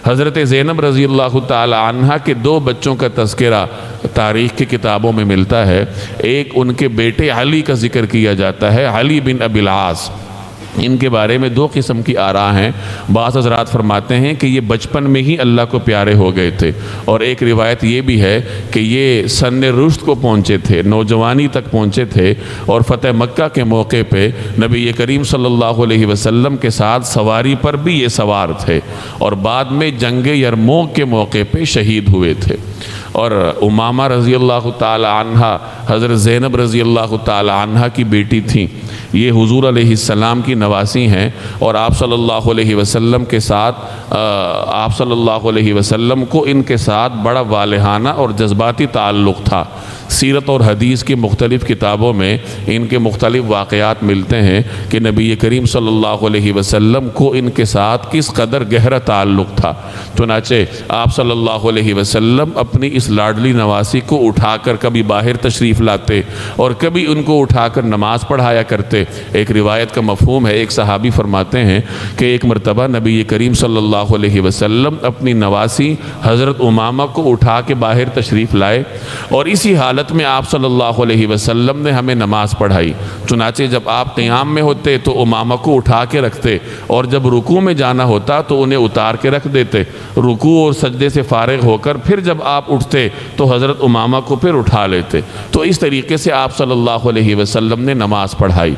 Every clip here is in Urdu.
حضرت زینب رضی اللہ تعالی عنہ کے دو بچوں کا تذکرہ تاریخ کی کتابوں میں ملتا ہے۔ ایک ان کے بیٹے علی کا ذکر کیا جاتا ہے، علی بن ابی العاص۔ ان کے بارے میں دو قسم کی آراء ہیں۔ بعض حضرات فرماتے ہیں کہ یہ بچپن میں ہی اللہ کو پیارے ہو گئے تھے، اور ایک روایت یہ بھی ہے کہ یہ سن رشد کو پہنچے تھے، نوجوانی تک پہنچے تھے، اور فتح مکہ کے موقع پہ نبی کریم صلی اللہ علیہ وسلم کے ساتھ سواری پر بھی یہ سوار تھے، اور بعد میں جنگ یرموک کے موقع پہ شہید ہوئے تھے۔ اور امامہ رضی اللہ تعالی عنہ حضرت زینب رضی اللہ تعالی عنہ کی بیٹی تھیں۔ یہ حضور علیہ السلام کی نواسی ہیں، اور آپ صلی اللہ علیہ وسلم کے ساتھ آپ صلی اللہ علیہ وسلم کو ان کے ساتھ بڑا والہانہ اور جذباتی تعلق تھا۔ سیرت اور حدیث کی مختلف کتابوں میں ان کے مختلف واقعات ملتے ہیں کہ نبی کریم صلی اللہ علیہ وسلم کو ان کے ساتھ کس قدر گہرا تعلق تھا۔ چنانچہ آپ صلی اللہ علیہ وسلم اپنی اس لاڈلی نواسی کو اٹھا کر کبھی باہر تشریف لاتے اور کبھی ان کو اٹھا کر نماز پڑھایا کرتے۔ ایک روایت کا مفہوم ہے، ایک صحابی فرماتے ہیں کہ ایک مرتبہ نبی کریم صلی اللہ علیہ وسلم اپنی نواسی حضرت امامہ کو اٹھا کے باہر تشریف لائے، اور اسی حالت میں آپ صلی اللہ علیہ وسلم نے ہمیں نماز پڑھائی۔ چنانچہ جب آپ قیام میں ہوتے تو امامہ کو اٹھا کے رکھتے، اور جب رکوع میں جانا ہوتا تو انہیں اتار کے رکھ دیتے۔ رکوع اور سجدے سے فارغ ہو کر پھر جب آپ اٹھتے تو حضرت امامہ کو پھر اٹھا لیتے۔ تو اس طریقے سے آپ صلی اللہ علیہ وسلم نے نماز پڑھائی۔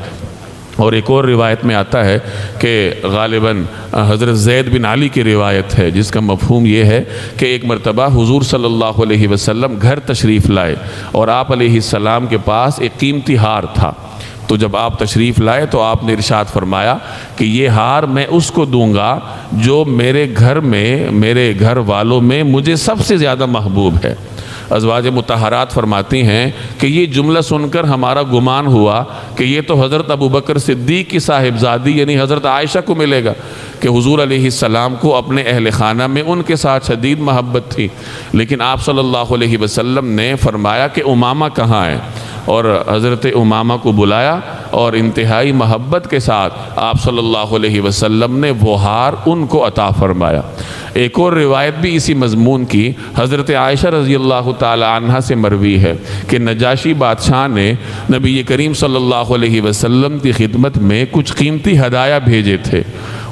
اور ایک اور روایت میں آتا ہے کہ غالباً حضرت زید بن علی کی روایت ہے، جس کا مفہوم یہ ہے کہ ایک مرتبہ حضور صلی اللہ علیہ وسلم گھر تشریف لائے، اور آپ علیہ السلام کے پاس ایک قیمتی ہار تھا۔ تو جب آپ تشریف لائے تو آپ نے ارشاد فرمایا کہ یہ ہار میں اس کو دوں گا جو میرے گھر والوں میں مجھے سب سے زیادہ محبوب ہے۔ ازواج مطہرات فرماتی ہیں کہ یہ جملہ سن کر ہمارا گمان ہوا کہ یہ تو حضرت ابوبکر صدیق کی صاحبزادی یعنی حضرت عائشہ کو ملے گا، کہ حضور علیہ السلام کو اپنے اہل خانہ میں ان کے ساتھ شدید محبت تھی۔ لیکن آپ صلی اللہ علیہ وسلم نے فرمایا کہ امامہ کہاں ہے، اور حضرت امامہ کو بلایا، اور انتہائی محبت کے ساتھ آپ صلی اللہ علیہ وسلم نے وہ ہار ان کو عطا فرمایا۔ ایک اور روایت بھی اسی مضمون کی حضرت عائشہ رضی اللہ تعالی عنہ سے مروی ہے کہ نجاشی بادشاہ نے نبی کریم صلی اللہ علیہ وسلم کی خدمت میں کچھ قیمتی ہدایہ بھیجے تھے،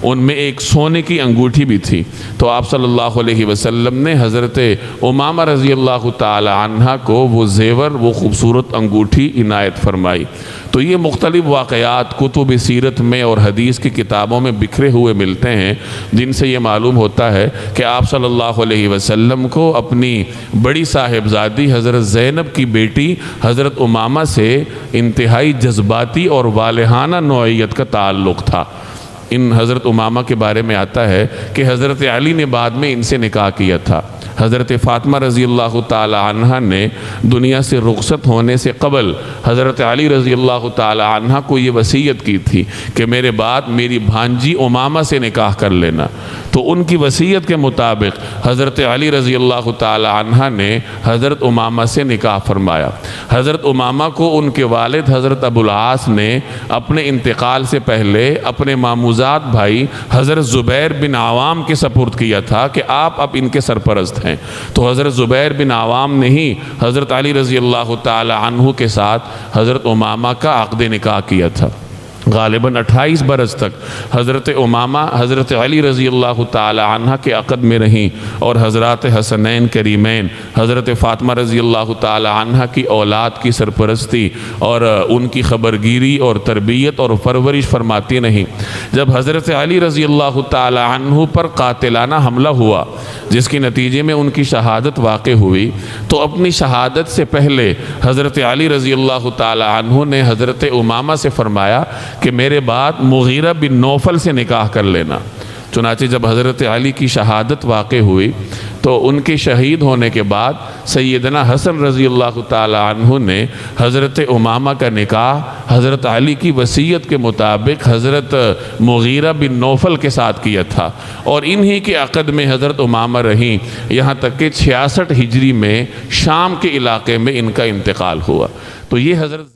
ان میں ایک سونے کی انگوٹھی بھی تھی۔ تو آپ صلی اللہ علیہ وسلم نے حضرت امامہ رضی اللہ تعالی عنہ کو وہ زیور، وہ خوبصورت انگوٹھی عنایت فرمائی۔ تو یہ مختلف واقعات کتب سیرت میں اور حدیث کی کتابوں میں بکھرے ہوئے ملتے ہیں، جن سے یہ معلوم ہوتا ہے کہ آپ صلی اللہ علیہ وسلم کو اپنی بڑی صاحبزادی حضرت زینب کی بیٹی حضرت امامہ سے انتہائی جذباتی اور والہانہ نوعیت کا تعلق تھا۔ ان حضرت امامہ کے بارے میں آتا ہے کہ حضرت علی نے بعد میں ان سے نکاح کیا تھا۔ حضرت فاطمہ رضی اللہ تعالی عنہ نے دنیا سے رخصت ہونے سے قبل حضرت علی رضی اللہ تعالی عنہ کو یہ وصیت کی تھی کہ میرے بعد میری بھانجی امامہ سے نکاح کر لینا۔ تو ان کی وصیت کے مطابق حضرت علی رضی اللہ تعالی عنہ نے حضرت امامہ سے نکاح فرمایا۔ حضرت امامہ کو ان کے والد حضرت ابو العاص نے اپنے انتقال سے پہلے اپنے ماموزاد بھائی حضرت زبیر بن عوام کے سپرد کیا تھا کہ آپ اب ان کے سرپرست ہیں۔ تو حضرت زبیر بن عوام نے ہی حضرت علی رضی اللہ تعالی عنہ کے ساتھ حضرت امامہ کا عقد نکاح کیا تھا۔ غالباً 28 برس تک حضرت امامہ حضرت علی رضی اللہ تعالی عنہ کے عقد میں رہیں، اور حضرات حسنین کریمین حضرت فاطمہ رضی اللہ تعالی عنہ کی اولاد کی سرپرستی اور ان کی خبرگیری اور تربیت اور پرورش فرماتی نہیں۔ جب حضرت علی رضی اللہ تعالی عنہ پر قاتلانہ حملہ ہوا، جس کے نتیجے میں ان کی شہادت واقع ہوئی، تو اپنی شہادت سے پہلے حضرت علی رضی اللہ تعالی عنہ نے حضرت امامہ سے فرمایا کہ میرے بعد مغیرہ بن نوفل سے نکاح کر لینا۔ چنانچہ جب حضرت علی کی شہادت واقع ہوئی تو ان کے شہید ہونے کے بعد سیدنا حسن رضی اللہ تعالی عنہ نے حضرت امامہ کا نکاح حضرت علی کی وصیت کے مطابق حضرت مغیرہ بن نوفل کے ساتھ کیا تھا، اور انہی کے عقد میں حضرت امامہ رہیں یہاں تک کہ 66 ہجری میں شام کے علاقے میں ان کا انتقال ہوا۔ تو یہ حضرت